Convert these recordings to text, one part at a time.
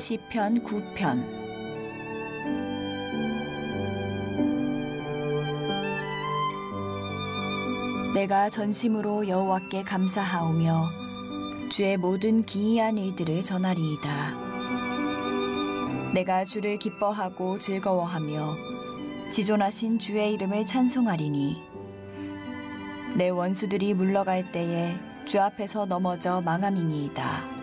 시편 9편. 내가 전심으로 여호와께 감사하오며 주의 모든 기이한 일들을 전하리이다. 내가 주를 기뻐하고 즐거워하며 지존하신 주의 이름을 찬송하리니 내 원수들이 물러갈 때에 주 앞에서 넘어져 망함이니이다.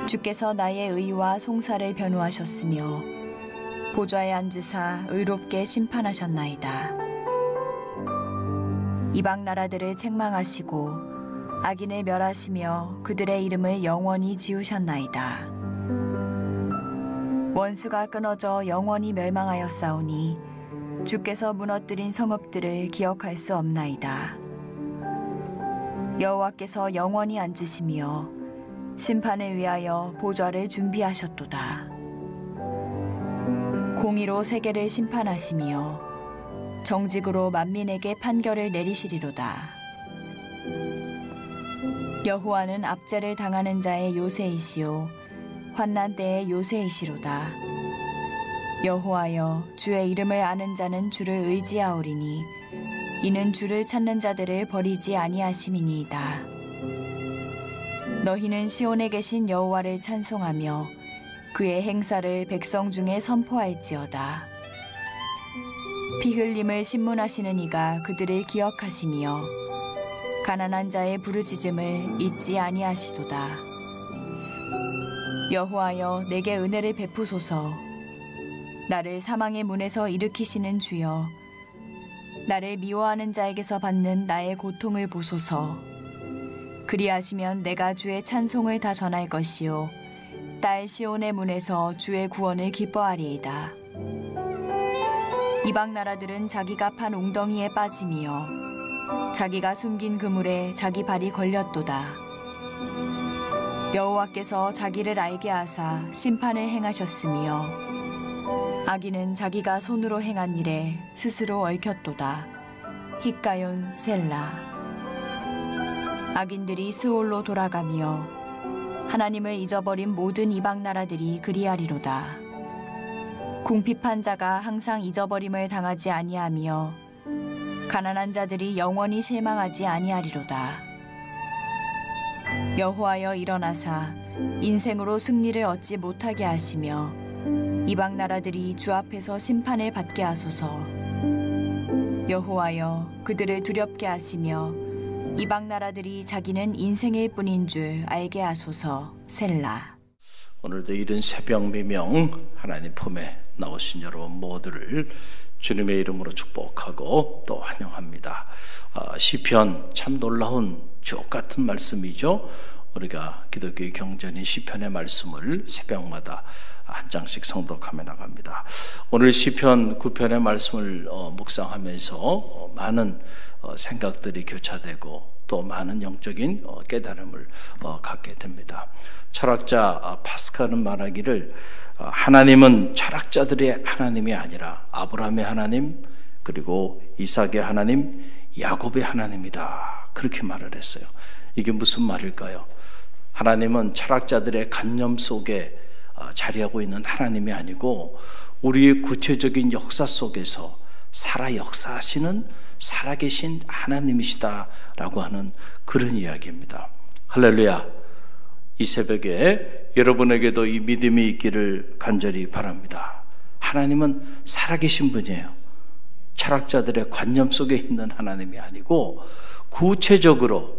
주께서 나의 의와 송사를 변호하셨으며 보좌에 앉으사 의롭게 심판하셨나이다. 이방 나라들을 책망하시고 악인을 멸하시며 그들의 이름을 영원히 지우셨나이다. 원수가 끊어져 영원히 멸망하였사오니 주께서 무너뜨린 성읍들을 기억할 수 없나이다. 여호와께서 영원히 앉으시며 심판을 위하여 보좌를 준비하셨도다. 공의로 세계를 심판하시며 정직으로 만민에게 판결을 내리시리로다. 여호와는 압제를 당하는 자의 요새이시요 환난 때의 요새이시로다. 여호와여, 주의 이름을 아는 자는 주를 의지하오리니 이는 주를 찾는 자들을 버리지 아니하심이니이다. 너희는 시온에 계신 여호와를 찬송하며 그의 행사를 백성 중에 선포할지어다. 피 흘림을 신문하시는 이가 그들을 기억하시며 가난한 자의 부르짖음을 잊지 아니하시도다. 여호와여, 내게 은혜를 베푸소서. 나를 사망의 문에서 일으키시는 주여, 나를 미워하는 자에게서 받는 나의 고통을 보소서. 그리하시면 내가 주의 찬송을 다 전할 것이요 딸 시온의 문에서 주의 구원을 기뻐하리이다. 이방 나라들은 자기가 판 웅덩이에 빠짐이요 자기가 숨긴 그물에 자기 발이 걸렸도다. 여호와께서 자기를 알게 하사 심판을 행하셨으며 악인은 자기가 손으로 행한 일에 스스로 얽혔도다. 히가yon 셀라. 악인들이 스올로 돌아가며 하나님을 잊어버린 모든 이방 나라들이 그리하리로다. 궁핍한 자가 항상 잊어버림을 당하지 아니하며 가난한 자들이 영원히 실망하지 아니하리로다. 여호와여, 일어나사 인생으로 승리를 얻지 못하게 하시며 이방 나라들이 주 앞에서 심판을 받게 하소서. 여호와여, 그들을 두렵게 하시며 이방 나라들이 자기는 인생일 뿐인 줄 알게 하소서. 셀라. 오늘도 이른 새벽 미명 하나님 품에 나오신 여러분 모두를 주님의 이름으로 축복하고 또 환영합니다. 시편, 참 놀라운 주옥 같은 말씀이죠. 우리가 기독교의 경전인 시편의 말씀을 새벽마다 한 장씩 성독하며 나갑니다. 오늘 시편 9편의 말씀을 묵상하면서 많은 생각들이 교차되고 또 많은 영적인 깨달음을 갖게 됩니다. 철학자 파스칼은 말하기를 하나님은 철학자들의 하나님이 아니라 아브라함의 하나님, 그리고 이삭의 하나님, 야곱의 하나님이다, 그렇게 말을 했어요. 이게 무슨 말일까요? 하나님은 철학자들의 관념 속에 자리하고 있는 하나님이 아니고 우리의 구체적인 역사 속에서 살아 역사하시는 살아계신 하나님이시다라고 하는 그런 이야기입니다. 할렐루야. 이 새벽에 여러분에게도 이 믿음이 있기를 간절히 바랍니다. 하나님은 살아계신 분이에요. 철학자들의 관념 속에 있는 하나님이 아니고 구체적으로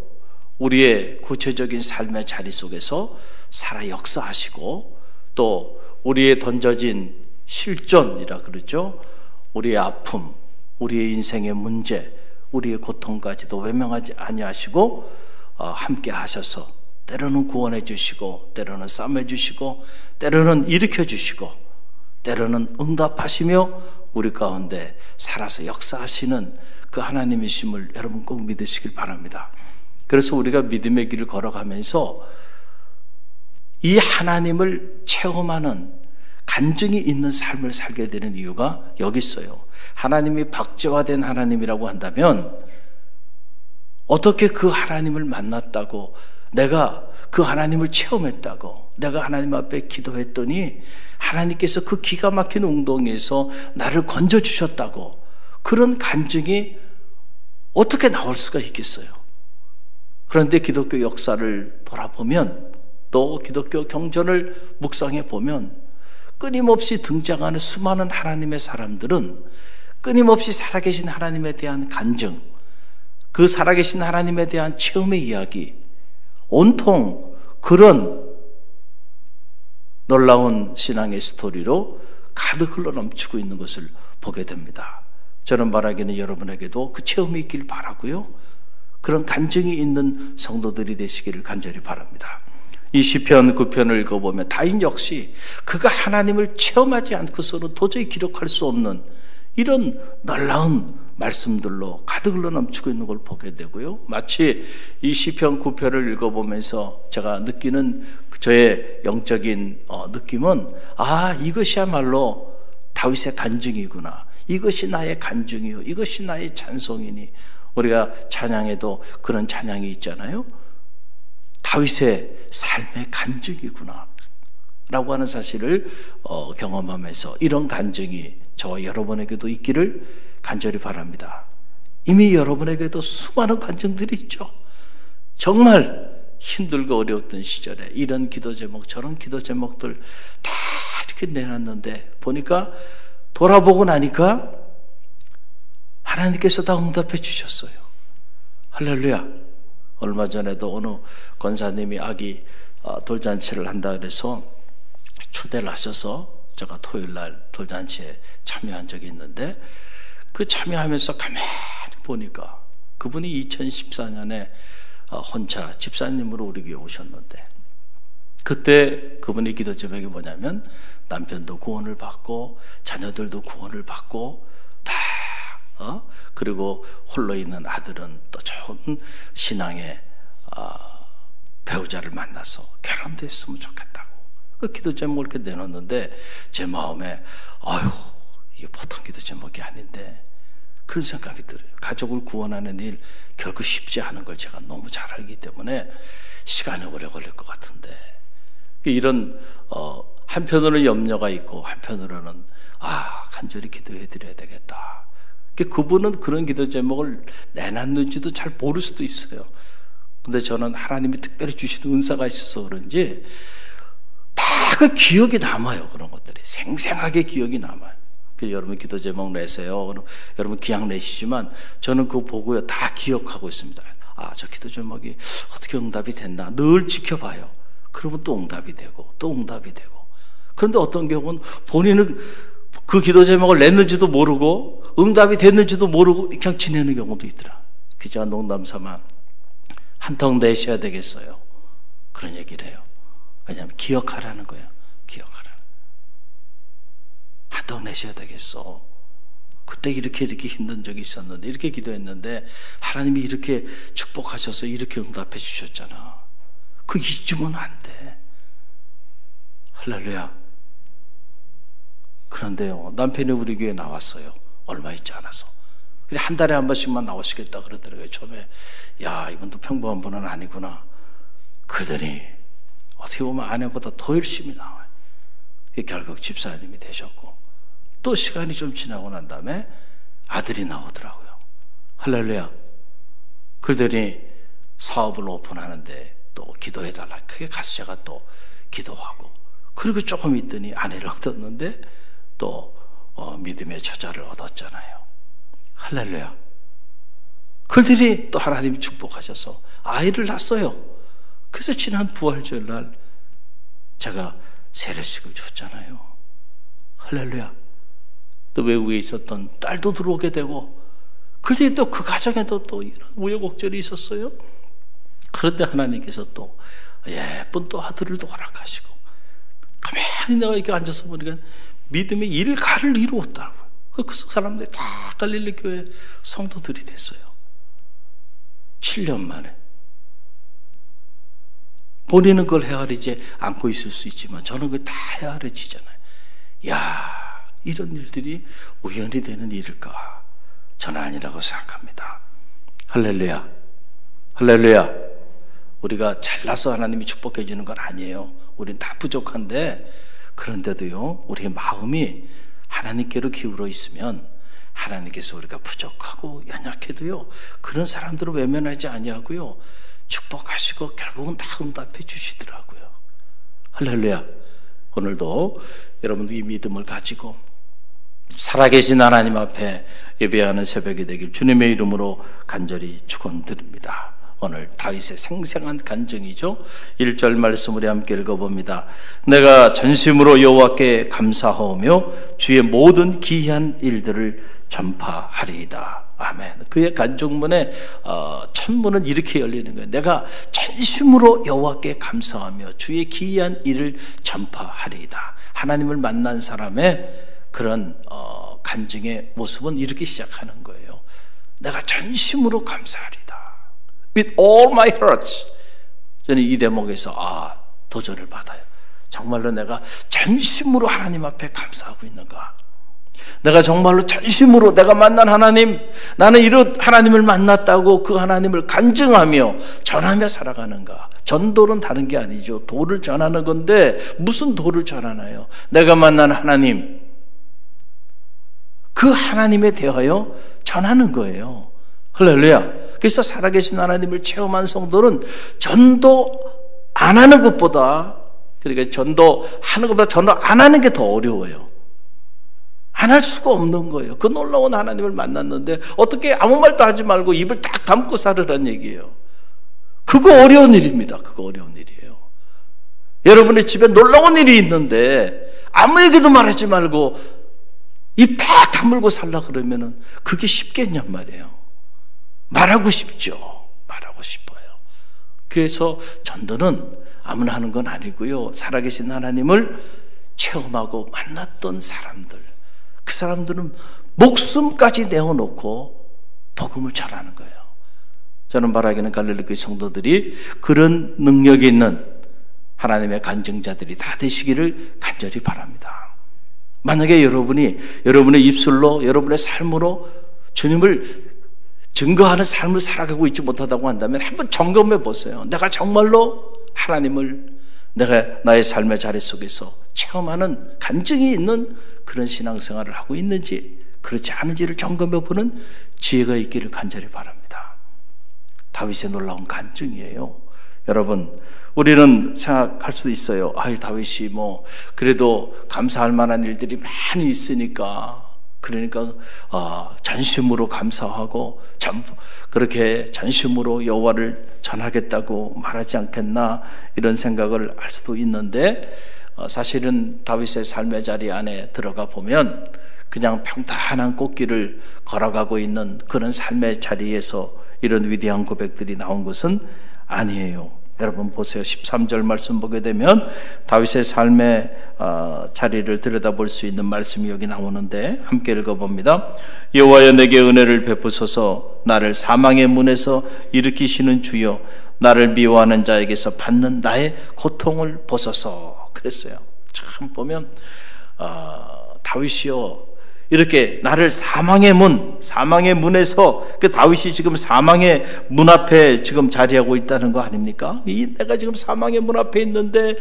우리의 구체적인 삶의 자리 속에서 살아 역사하시고 또 우리의 던져진 실존이라 그러죠. 우리의 아픔, 우리의 인생의 문제, 우리의 고통까지도 외면하지 아니하시고 함께 하셔서 때로는 구원해 주시고 때로는 싸매 주시고 때로는 일으켜 주시고 때로는 응답하시며 우리 가운데 살아서 역사하시는 그 하나님이심을 여러분 꼭 믿으시길 바랍니다. 그래서 우리가 믿음의 길을 걸어가면서 이 하나님을 체험하는 간증이 있는 삶을 살게 되는 이유가 여기 있어요. 하나님이 박제화된 하나님이라고 한다면 어떻게 그 하나님을 만났다고 내가 그 하나님을 체험했다고, 내가 하나님 앞에 기도했더니 하나님께서 그 기가 막힌 웅덩이에서 나를 건져주셨다고, 그런 간증이 어떻게 나올 수가 있겠어요? 그런데 기독교 역사를 돌아보면, 또 기독교 경전을 묵상해 보면 끊임없이 등장하는 수많은 하나님의 사람들은 끊임없이 살아계신 하나님에 대한 간증, 그 살아계신 하나님에 대한 체험의 이야기, 온통 그런 놀라운 신앙의 스토리로 가득 흘러 넘치고 있는 것을 보게 됩니다. 저는 바라기는 여러분에게도 그 체험이 있길 바라고요, 그런 간증이 있는 성도들이 되시기를 간절히 바랍니다. 이 시편 9편을 읽어보면 다윗 역시 그가 하나님을 체험하지 않고서는 도저히 기록할 수 없는 이런 놀라운 말씀들로 가득 흘러 넘치고 있는 걸 보게 되고요, 마치 이 시편 9편을 읽어보면서 제가 느끼는 저의 영적인 느낌은, 이것이야말로 다윗의 간증이구나, 이것이 나의 간증이요, 이것이 나의 찬송이니. 우리가 찬양에도 그런 찬양이 있잖아요. 다윗의 삶의 간증이구나 라고 하는 사실을 경험하면서 이런 간증이 저와 여러분에게도 있기를 간절히 바랍니다. 이미 여러분에게도 수많은 간증들이 있죠. 정말 힘들고 어려웠던 시절에 이런 기도 제목, 저런 기도 제목들 다 이렇게 내놨는데 보니까, 돌아보고 나니까 하나님께서 다 응답해 주셨어요. 할렐루야. 얼마 전에도 어느 권사님이 아기 돌잔치를 한다 그래서 초대를 하셔서 제가 토요일 날 돌잔치에 참여한 적이 있는데, 그 참여하면서 가만히 보니까 그분이 2014년에 혼자 집사님으로 우리 교회 오셨는데, 그때 그분의 기도 제목이 뭐냐면 남편도 구원을 받고 자녀들도 구원을 받고 다 그리고 홀로 있는 아들은 또 좋은 신앙의 배우자를 만나서 결혼됐으면 좋겠다고 그 기도 제목을 이렇게 내놓는데, 제 마음에 이게 보통 기도 제목이 아닌데 그런 생각이 들어요. 가족을 구원하는 일 결코 쉽지 않은 걸 제가 너무 잘 알기 때문에 시간이 오래 걸릴 것 같은데, 이런 한편으로는 염려가 있고 한편으로는 간절히 기도해 드려야 되겠다. 그분은 그런 기도 제목을 내놨는지도 잘 모를 수도 있어요. 근데 저는 하나님이 특별히 주시는 은사가 있어서 그런지 다 그 기억이 남아요. 그런 것들이 생생하게 기억이 남아요. 여러분 기도 제목 내세요. 여러분 기약 내시지만 저는 그거 보고요 다 기억하고 있습니다. 저 기도 제목이 어떻게 응답이 됐나 늘 지켜봐요. 그러면 또 응답이 되고 또 응답이 되고. 그런데 어떤 경우는 본인은 그 기도 제목을 냈는지도 모르고 응답이 됐는지도 모르고 그냥 지내는 경우도 있더라. 기자 농담 삼아 한턱 내셔야 되겠어요. 그런 얘기를 해요. 왜냐하면 기억하라는 거예요. 기억하라는. 한턱 내셔야 되겠어. 그때 이렇게 힘든 적이 있었는데 이렇게 기도했는데 하나님이 이렇게 축복하셔서 이렇게 응답해 주셨잖아. 그 잊으면 안 돼. 할렐루야. 그런데요, 남편이 우리 교회에 나왔어요. 얼마 있지 않아서. 근데 한 달에 한 번씩만 나오시겠다 그러더라고요. 처음에 이분도 평범한 분은 아니구나. 그러더니 어떻게 보면 아내보다 더 열심히 나와요. 결국 집사님이 되셨고 또 시간이 좀 지나고 난 다음에 아들이 나오더라고요. 할렐루야. 그러더니 사업을 오픈하는데 또 기도해달라. 그게 가서 제가 또 기도하고, 그리고 조금 있더니 아내를 얻었는데 또 믿음의 저자를 얻었잖아요. 할렐루야. 그들이 또 하나님이 축복하셔서 아이를 낳았어요. 그래서 지난 부활절 날 제가 세례식을 줬잖아요. 할렐루야. 또 외국에 있었던 딸도 들어오게 되고, 그런데 또 그 가정에도 또 이런 우여곡절이 있었어요. 그런데 하나님께서 또 예쁜 또 아들을 또 허락하시고, 가만히 내가 이렇게 앉아서 보니까 믿음의 일가를 이루었다고요. 그 사람들이 다 갈릴리 교회 성도들이 됐어요. 7년 만에. 본인은 그걸 헤아리지 않고 있을 수 있지만 저는 그게 다 헤아려지잖아요. 이런 일들이 우연히 되는 일일까? 저는 아니라고 생각합니다. 할렐루야. 할렐루야. 우리가 잘나서 하나님이 축복해 주는 건 아니에요. 우린 다 부족한데, 그런데도요, 우리의 마음이 하나님께로 기울어 있으면 하나님께서 우리가 부족하고 연약해도요, 그런 사람들을 외면하지 아니하고요, 축복하시고 결국은 다 응답해 주시더라고요. 할렐루야. 오늘도 여러분도 이 믿음을 가지고 살아계신 하나님 앞에 예배하는 새벽이 되길 주님의 이름으로 간절히 축원드립니다. 오늘 다윗의 생생한 간증이죠. 1절 말씀 우리 함께 읽어봅니다. 내가 전심으로 여호와께 감사하오며 주의 모든 기이한 일들을 전파하리이다. 아멘. 그의 간증문의 첫문은 이렇게 열리는 거예요. 내가 전심으로 여호와께 감사하며 주의 기이한 일을 전파하리이다. 하나님을 만난 사람의 그런 간증의 모습은 이렇게 시작하는 거예요. 내가 전심으로 감사하리이다. With all my heart. 저는 이 대목에서 도전을 받아요. 정말로 내가 전심으로 하나님 앞에 감사하고 있는가? 내가 정말로 전심으로 내가 만난 하나님, 나는 이런 하나님을 만났다고 그 하나님을 간증하며 전하며 살아가는가? 전도는 다른 게 아니죠. 도를 전하는 건데 무슨 도를 전하나요? 내가 만난 하나님, 그 하나님에 대하여 전하는 거예요. 할렐루야. 그래서 살아계신 하나님을 체험한 성도는 전도 안 하는 것보다, 그러니까 전도하는 것보다 전도 안 하는 게 더 어려워요. 안 할 수가 없는 거예요. 그 놀라운 하나님을 만났는데 어떻게 아무 말도 하지 말고 입을 딱 담고 살으란 얘기예요. 그거 어려운 일입니다. 그거 어려운 일이에요. 여러분의 집에 놀라운 일이 있는데 아무 얘기도 말하지 말고 입 딱 다물고 살라 그러면은 그게 쉽겠냔 말이에요. 말하고 싶죠. 말하고 싶어요. 그래서 전도는 아무나 하는 건 아니고요. 살아계신 하나님을 체험하고 만났던 사람들, 그 사람들은 목숨까지 내어놓고 복음을 전하는 거예요. 저는 바라기는 갈릴리 교회 성도들이 그런 능력이 있는 하나님의 간증자들이 다 되시기를 간절히 바랍니다. 만약에 여러분이 여러분의 입술로, 여러분의 삶으로 주님을 증거하는 삶을 살아가고 있지 못하다고 한다면 한번 점검해 보세요. 내가 정말로 하나님을 내가 나의 삶의 자리 속에서 체험하는 간증이 있는 그런 신앙생활을 하고 있는지 그렇지 않은지를 점검해 보는 지혜가 있기를 간절히 바랍니다. 다윗의 놀라운 간증이에요. 여러분, 우리는 생각할 수도 있어요. 다윗이 그래도 감사할 만한 일들이 많이 있으니까, 그러니까 전심으로 감사하고 그렇게 전심으로 여호와를 전하겠다고 말하지 않겠나, 이런 생각을 할 수도 있는데, 사실은 다윗의 삶의 자리 안에 들어가 보면 그냥 평탄한 꽃길을 걸어가고 있는 그런 삶의 자리에서 이런 위대한 고백들이 나온 것은 아니에요. 여러분 보세요. 13절 말씀 보게 되면 다윗의 삶의 자리를 들여다볼 수 있는 말씀이 여기 나오는데 함께 읽어봅니다. 여호와여 내게 은혜를 베푸소서. 나를 사망의 문에서 일으키시는 주여, 나를 미워하는 자에게서 받는 나의 고통을 보소서. 그랬어요. 참 보면 다윗이요, 이렇게 나를 사망의 문에서, 그 다윗이 지금 사망의 문 앞에 지금 자리하고 있다는 거 아닙니까? 내가 지금 사망의 문 앞에 있는데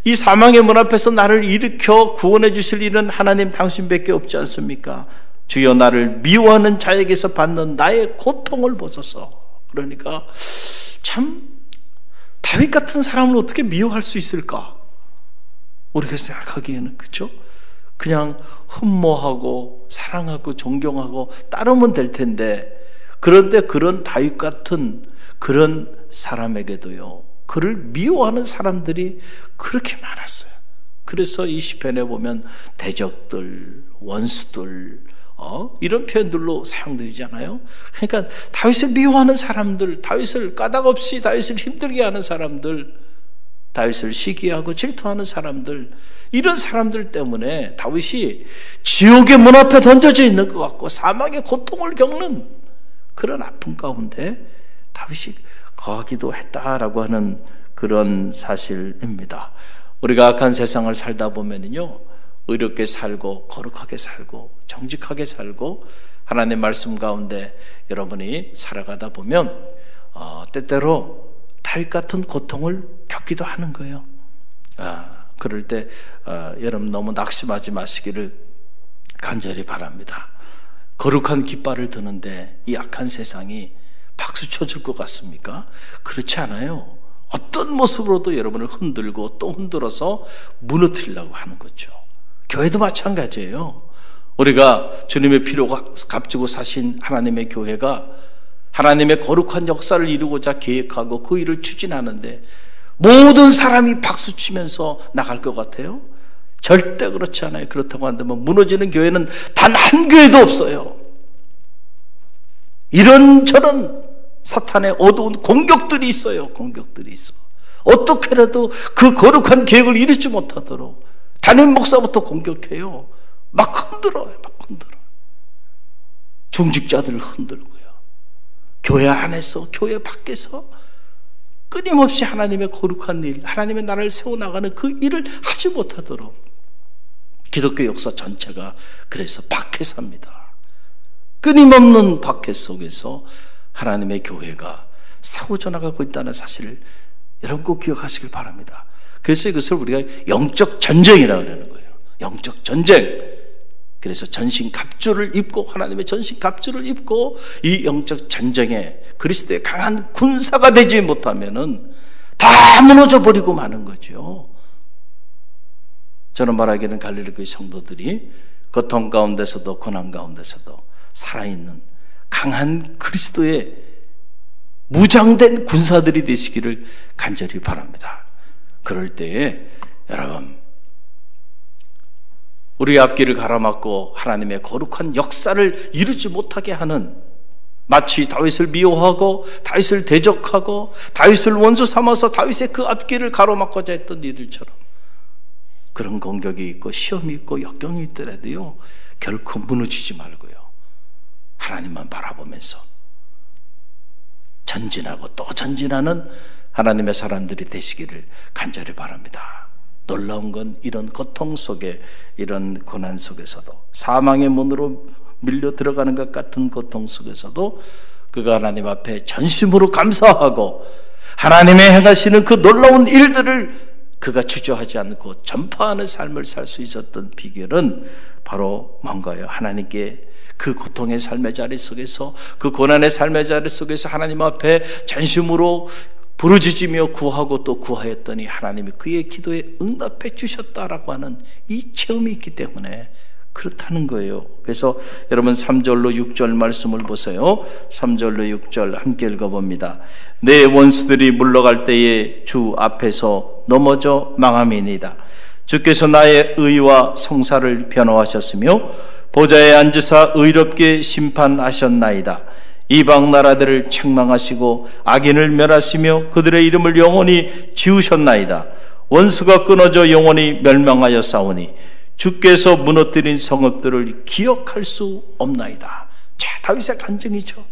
이 사망의 문 앞에서 나를 일으켜 구원해 주실 일은 하나님 당신밖에 없지 않습니까? 주여 나를 미워하는 자에게서 받는 나의 고통을 보소서. 그러니까 참 다윗 같은 사람을 어떻게 미워할 수 있을까? 우리가 생각하기에는, 그렇죠? 그냥 흠모하고 사랑하고 존경하고 따르면 될 텐데, 그런데 그런 다윗 같은 그런 사람에게도요, 그를 미워하는 사람들이 그렇게 많았어요. 그래서 이 시편에 보면 대적들, 원수들, 이런 표현들로 사용되잖아요. 그러니까 다윗을 미워하는 사람들, 다윗을 까닭없이 다윗을 힘들게 하는 사람들, 다윗을 시기하고 질투하는 사람들, 이런 사람들 때문에 다윗이 지옥의 문 앞에 던져져 있는 것 같고 사망의 고통을 겪는 그런 아픔 가운데 다윗이 거하기도 했다라고 하는 그런 사실입니다. 우리가 악한 세상을 살다 보면은요, 의롭게 살고 거룩하게 살고 정직하게 살고 하나님의 말씀 가운데 여러분이 살아가다 보면 때때로 다윗 같은 고통을 겪기도 하는 거예요. 그럴 때 여러분 너무 낙심하지 마시기를 간절히 바랍니다. 거룩한 깃발을 드는데 이 악한 세상이 박수 쳐줄 것 같습니까? 그렇지 않아요. 어떤 모습으로도 여러분을 흔들고 또 흔들어서 무너뜨리려고 하는 거죠. 교회도 마찬가지예요. 우리가 주님의 피로가 값지고 사신 하나님의 교회가 하나님의 거룩한 역사를 이루고자 계획하고 그 일을 추진하는데 모든 사람이 박수치면서 나갈 것 같아요? 절대 그렇지 않아요. 그렇다고 한다면 무너지는 교회는 단 한 교회도 없어요. 이런저런 사탄의 어두운 공격들이 있어요. 공격들이 있어. 어떻게라도 그 거룩한 계획을 이루지 못하도록 담임 목사부터 공격해요. 막 흔들어요. 막 흔들어. 중직자들을 흔들고요. 교회 안에서 교회 밖에서 끊임없이 하나님의 거룩한 일, 하나님의 나라를 세워나가는 그 일을 하지 못하도록 기독교 역사 전체가 그래서 박해 삽니다. 끊임없는 박해 속에서 하나님의 교회가 세워져 나가고 있다는 사실을 여러분 꼭 기억하시길 바랍니다. 그래서 이것을 우리가 영적 전쟁이라고 하는 거예요. 영적 전쟁. 그래서 전신 갑주를 입고 하나님의 전신 갑주를 입고 이 영적 전쟁에 그리스도의 강한 군사가 되지 못하면은 다 무너져 버리고 마는 거죠. 저는 말하기는 갈릴리 교회 성도들이 고통 가운데서도 고난 가운데서도 살아있는 강한 그리스도의 무장된 군사들이 되시기를 간절히 바랍니다. 그럴 때에 여러분 우리 앞길을 가로막고 하나님의 거룩한 역사를 이루지 못하게 하는 마치 다윗을 미워하고 다윗을 대적하고 다윗을 원수 삼아서 다윗의 그 앞길을 가로막고자 했던 이들처럼 그런 공격이 있고 시험이 있고 역경이 있더라도요 결코 무너지지 말고요 하나님만 바라보면서 전진하고 또 전진하는 하나님의 사람들이 되시기를 간절히 바랍니다. 놀라운 건 이런 고통 속에 이런 고난 속에서도 사망의 문으로 밀려 들어가는 것 같은 고통 속에서도 그가 하나님 앞에 전심으로 감사하고 하나님의 행하시는 그 놀라운 일들을 그가 주저하지 않고 전파하는 삶을 살 수 있었던 비결은 바로 뭔가요? 하나님께 그 고통의 삶의 자리 속에서 그 고난의 삶의 자리 속에서 하나님 앞에 전심으로 부르짖으며 구하고 또 구하였더니 하나님이 그의 기도에 응답해 주셨다라고 하는 이 체험이 있기 때문에 그렇다는 거예요. 그래서 여러분 3절로 6절 말씀을 보세요. 3절로 6절 함께 읽어봅니다. 내 원수들이 물러갈 때에 주 앞에서 넘어져 망함이니이다. 주께서 나의 의와 성사를 변호하셨으며 보좌에 앉으사 의롭게 심판하셨나이다. 이방 나라들을 책망하시고 악인을 멸하시며 그들의 이름을 영원히 지우셨나이다. 원수가 끊어져 영원히 멸망하여 싸우니 주께서 무너뜨린 성읍들을 기억할 수 없나이다. 자, 다윗의 간증이죠.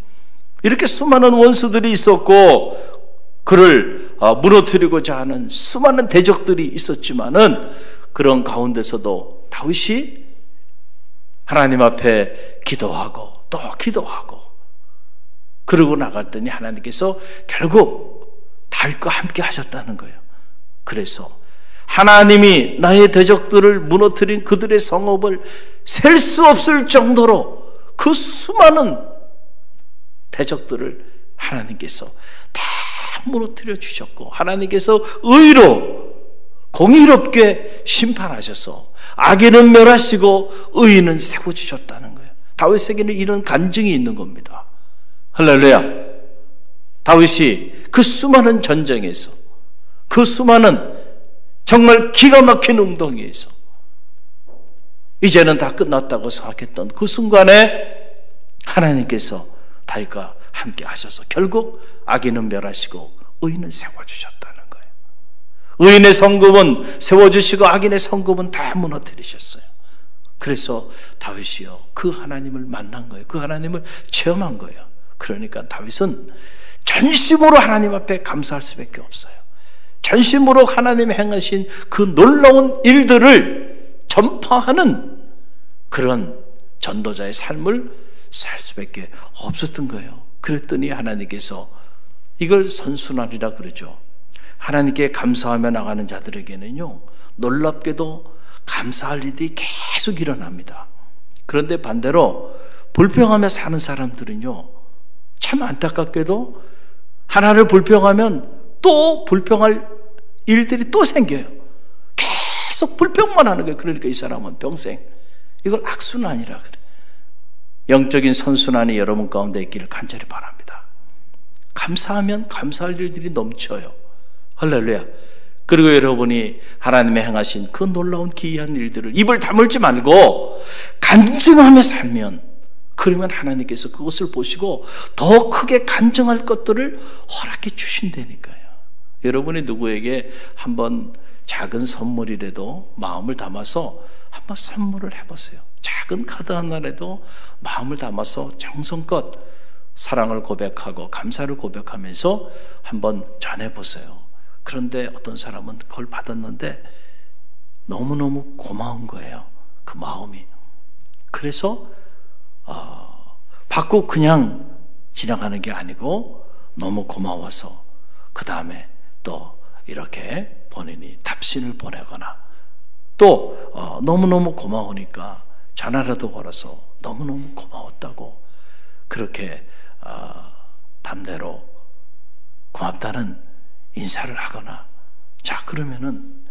이렇게 수많은 원수들이 있었고 그를 무너뜨리고자 하는 수많은 대적들이 있었지만은 그런 가운데서도 다윗이 하나님 앞에 기도하고 또 기도하고 그러고 나갔더니 하나님께서 결국 다윗과 함께 하셨다는 거예요. 그래서 하나님이 나의 대적들을 무너뜨린 그들의 성읍을 셀 수 없을 정도로 그 수많은 대적들을 하나님께서 다 무너뜨려 주셨고 하나님께서 의로 공의롭게 심판하셔서 악인은 멸하시고 의인은 세워주셨다는 거예요. 다윗에게는 이런 간증이 있는 겁니다. 할렐루야. 다윗이 그 수많은 전쟁에서 그 수많은 정말 기가 막힌 웅덩이에서 이제는 다 끝났다고 생각했던 그 순간에 하나님께서 다윗과 함께 하셔서 결국 악인은 멸하시고 의인은 세워주셨다는 거예요. 의인의 성급은 세워주시고 악인의 성급은 다 무너뜨리셨어요. 그래서 다윗이요 그 하나님을 만난 거예요. 그 하나님을 체험한 거예요. 그러니까 다윗은 전심으로 하나님 앞에 감사할 수밖에 없어요. 전심으로 하나님이 행하신 그 놀라운 일들을 전파하는 그런 전도자의 삶을 살 수밖에 없었던 거예요. 그랬더니 하나님께서 이걸 선순환이라 그러죠. 하나님께 감사하며 나가는 자들에게는요, 놀랍게도 감사할 일이 계속 일어납니다. 그런데 반대로 불평하며 사는 사람들은요, 참 안타깝게도 하나를 불평하면 또 불평할 일들이 또 생겨요. 계속 불평만 하는 거예요. 그러니까 이 사람은 평생 이걸 악순환이라 그래요. 영적인 선순환이 여러분 가운데 있기를 간절히 바랍니다. 감사하면 감사할 일들이 넘쳐요. 할렐루야. 그리고 여러분이 하나님의 행하신 그 놀라운 기이한 일들을 입을 다물지 말고 간증하며 살면, 그러면 하나님께서 그것을 보시고 더 크게 간증할 것들을 허락해 주신다니까요. 여러분이 누구에게 한번 작은 선물이라도 마음을 담아서 한번 선물을 해보세요. 작은 카드 하나라도 마음을 담아서 정성껏 사랑을 고백하고 감사를 고백하면서 한번 전해보세요. 그런데 어떤 사람은 그걸 받았는데 너무너무 고마운 거예요. 그 마음이. 그래서 받고 그냥 지나가는 게 아니고 너무 고마워서 그 다음에 또 이렇게 본인이 답신을 보내거나 또 너무너무 고마우니까 전화라도 걸어서 너무너무 고마웠다고 그렇게 담대로 고맙다는 인사를 하거나, 자, 그러면은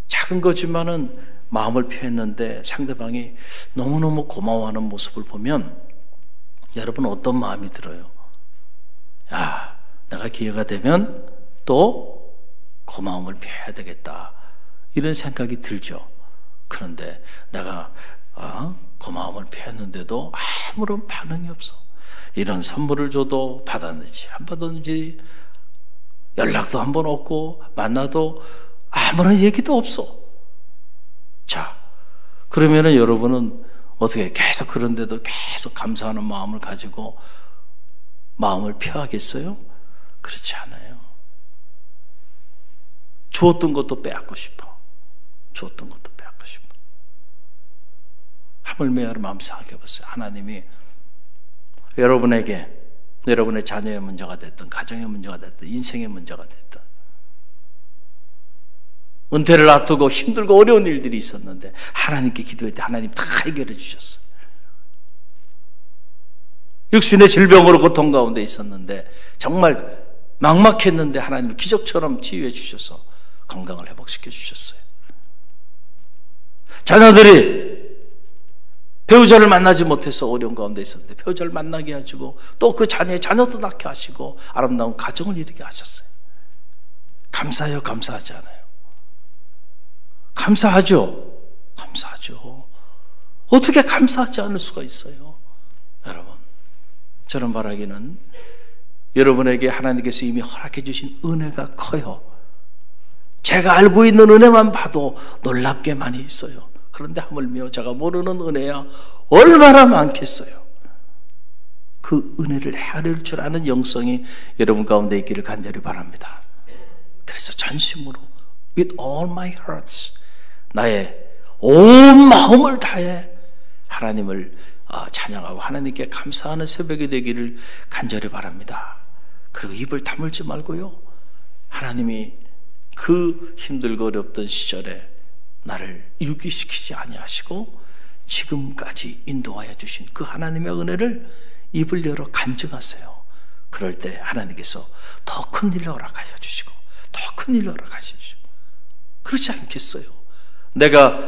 작은 거지만은 마음을 표했는데 상대방이 너무너무 고마워하는 모습을 보면 여러분 어떤 마음이 들어요? 야, 내가 기회가 되면 또 고마움을 표해야 되겠다, 이런 생각이 들죠. 그런데 내가 고마움을 표했는데도 아무런 반응이 없어. 이런 선물을 줘도 받았는지 안 받았는지 연락도 한 번 없고 만나도 아무런 얘기도 없어. 자, 그러면은 여러분은 어떻게 계속 그런데도 계속 감사하는 마음을 가지고 마음을 표하겠어요? 그렇지 않아요. 주었던 것도 빼앗고 싶어. 주었던 것도 빼앗고 싶어. 하물며 여러분 마음 생각해 보세요. 하나님이 여러분에게 여러분의 자녀의 문제가 됐든 가정의 문제가 됐든 인생의 문제가 됐든 은퇴를 앞두고 힘들고 어려운 일들이 있었는데 하나님께 기도할 때 하나님 다 해결해 주셨어요. 육신의 질병으로 고통 가운데 있었는데 정말 막막했는데 하나님이 기적처럼 치유해 주셔서 건강을 회복시켜 주셨어요. 자녀들이 배우자를 만나지 못해서 어려운 가운데 있었는데 배우자를 만나게 하시고 또 그 자녀의 자녀도 낳게 하시고 아름다운 가정을 이루게 하셨어요. 감사해요? 감사하지 않아요? 감사하죠? 감사하죠. 어떻게 감사하지 않을 수가 있어요? 여러분, 저는 바라기는 여러분에게 하나님께서 이미 허락해 주신 은혜가 커요. 제가 알고 있는 은혜만 봐도 놀랍게 많이 있어요. 그런데 하물며 제가 모르는 은혜야 얼마나 많겠어요. 그 은혜를 헤아릴 줄 아는 영성이 여러분 가운데 있기를 간절히 바랍니다. 그래서 전심으로 with all my heart, 나의 온 마음을 다해 하나님을 찬양하고 하나님께 감사하는 새벽이 되기를 간절히 바랍니다. 그리고 입을 다물지 말고요, 하나님이 그 힘들고 어렵던 시절에 나를 유기시키지 아니하시고 지금까지 인도하여 주신 그 하나님의 은혜를 입을 열어 간증하세요. 그럴 때 하나님께서 더 큰 일을 허락하여 주시고 더 큰 일을 허락하시고, 그렇지 않겠어요? 내가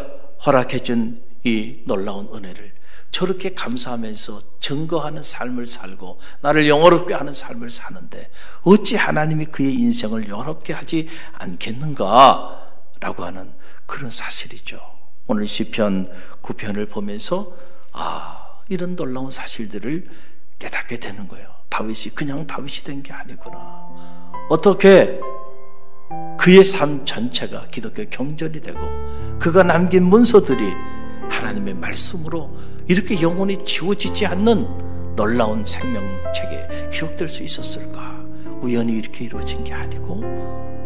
허락해 준 이 놀라운 은혜를 저렇게 감사하면서 증거하는 삶을 살고 나를 영화롭게 하는 삶을 사는데 어찌 하나님이 그의 인생을 영화롭게 하지 않겠는가 라고 하는 그런 사실이죠. 오늘 시편 9편을 보면서 이런 놀라운 사실들을 깨닫게 되는 거예요. 다윗이 그냥 다윗이 된 게 아니구나. 어떻게 그의 삶 전체가 기독교 경전이 되고 그가 남긴 문서들이 하나님의 말씀으로 이렇게 영원히 지워지지 않는 놀라운 생명책에 기록될 수 있었을까? 우연히 이렇게 이루어진 게 아니고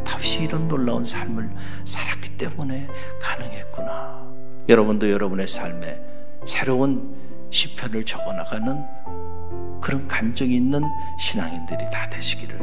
다윗이 이런 놀라운 삶을 살았기 때문에 가능했구나. 여러분도 여러분의 삶에 새로운 시편을 적어나가는 그런 간증이 있는 신앙인들이 다 되시기를